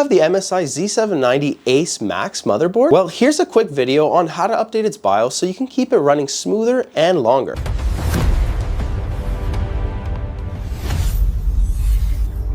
have the MSI Z790 Ace Max motherboard? Well, here's a quick video on how to update its BIOS so you can keep it running smoother and longer.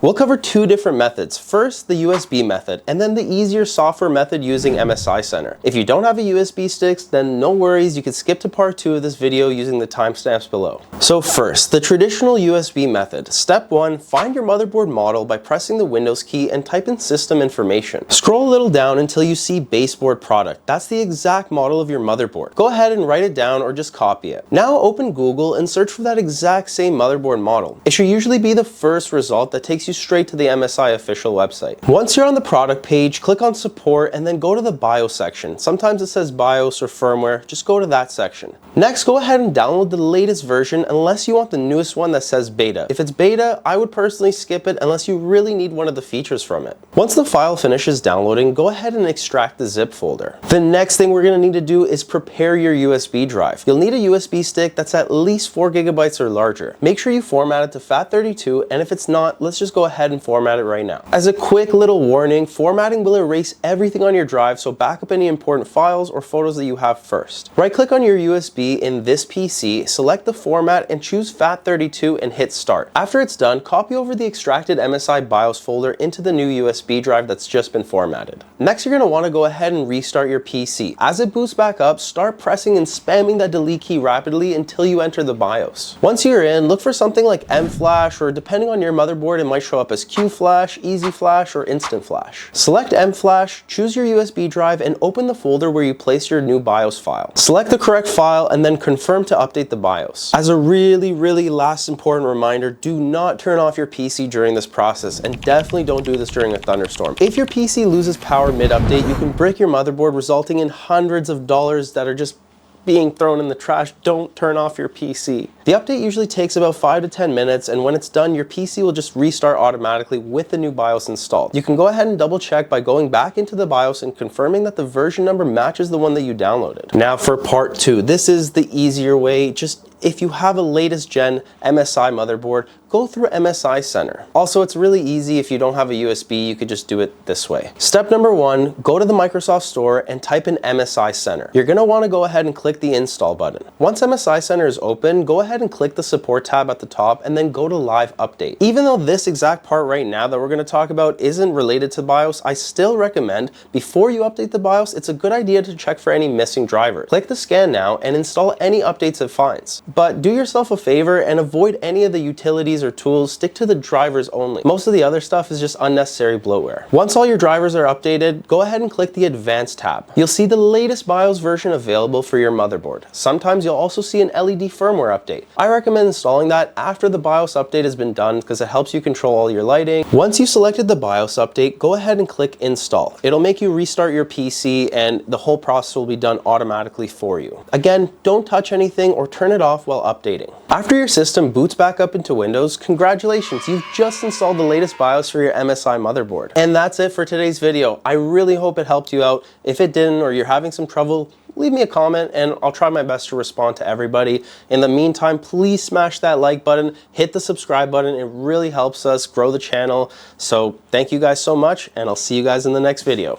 We'll cover two different methods. First, the USB method, and then the easier software method using MSI Center. If you don't have a USB stick, then no worries, you can skip to part 2 of this video using the timestamps below. So first, the traditional USB method. Step 1, find your motherboard model by pressing the Windows key and type in system information. Scroll a little down until you see baseboard product. That's the exact model of your motherboard. Go ahead and write it down or just copy it. Now open Google and search for that exact same motherboard model. It should usually be the first result that takes you straight to the MSI official website. Once you're on the product page, click on support and then go to the BIOS section. Sometimes it says BIOS or firmware, just go to that section. Next, go ahead and download the latest version unless you want the newest one that says beta. If it's beta, I would personally skip it unless you really need one of the features from it. Once the file finishes downloading, go ahead and extract the zip folder. The next thing we're going to need to do is prepare your USB drive. You'll need a USB stick that's at least 4 GB or larger. Make sure you format it to FAT32, and if it's not, let's just go ahead and format it right now. As a quick little warning, formatting will erase everything on your drive, so back up any important files or photos that you have first. Right click on your USB in this PC, select the format and choose FAT32 and hit start. After it's done, copy over the extracted MSI BIOS folder into the new USB drive that's just been formatted. Next, you're going to want to go ahead and restart your PC. As it boots back up, start pressing and spamming that delete key rapidly until you enter the BIOS. Once you're in, look for something like M-Flash, or depending on your motherboard, it might show up as Q-Flash, Easy Flash, or Instant Flash. Select M-Flash, choose your USB drive, and open the folder where you place your new BIOS file. Select the correct file and then confirm to update the BIOS. As a really last important reminder, do not turn off your PC during this process, and definitely don't do this during a thunderstorm. If your PC loses power mid-update, you can brick your motherboard, resulting in hundreds of dollars that are just being thrown in the trash. Don't turn off your PC. The update usually takes about 5 to 10 minutes, and when it's done, your PC will just restart automatically with the new BIOS installed. You can go ahead and double check by going back into the BIOS and confirming that the version number matches the one that you downloaded. Now for part 2, this is the easier way. Just if you have a latest gen MSI motherboard, go through MSI Center. Also, it's really easy. If you don't have a USB, you could just do it this way. Step number 1, go to the Microsoft Store and type in MSI Center. You're gonna wanna go ahead and click the install button. Once MSI Center is open, go ahead and click the support tab at the top and then go to live update. Even though this exact part right now that we're gonna talk about isn't related to BIOS, I still recommend before you update the BIOS, it's a good idea to check for any missing drivers. Click the scan now and install any updates it finds. But do yourself a favor and avoid any of the utilities or tools. Stick to the drivers only. Most of the other stuff is just unnecessary bloatware. Once all your drivers are updated, go ahead and click the Advanced tab. You'll see the latest BIOS version available for your motherboard. Sometimes you'll also see an LED firmware update. I recommend installing that after the BIOS update has been done because it helps you control all your lighting. Once you've selected the BIOS update, go ahead and click Install. It'll make you restart your PC and the whole process will be done automatically for you. Again, don't touch anything or turn it off while updating. After your system boots back up into Windows, congratulations, you've just installed the latest BIOS for your MSI motherboard. And that's it for today's video. I really hope it helped you out. If it didn't, or you're having some trouble, leave me a comment and I'll try my best to respond to everybody. In the meantime, please smash that like button, hit the subscribe button. It really helps us grow the channel. So thank you guys so much, and I'll see you guys in the next video.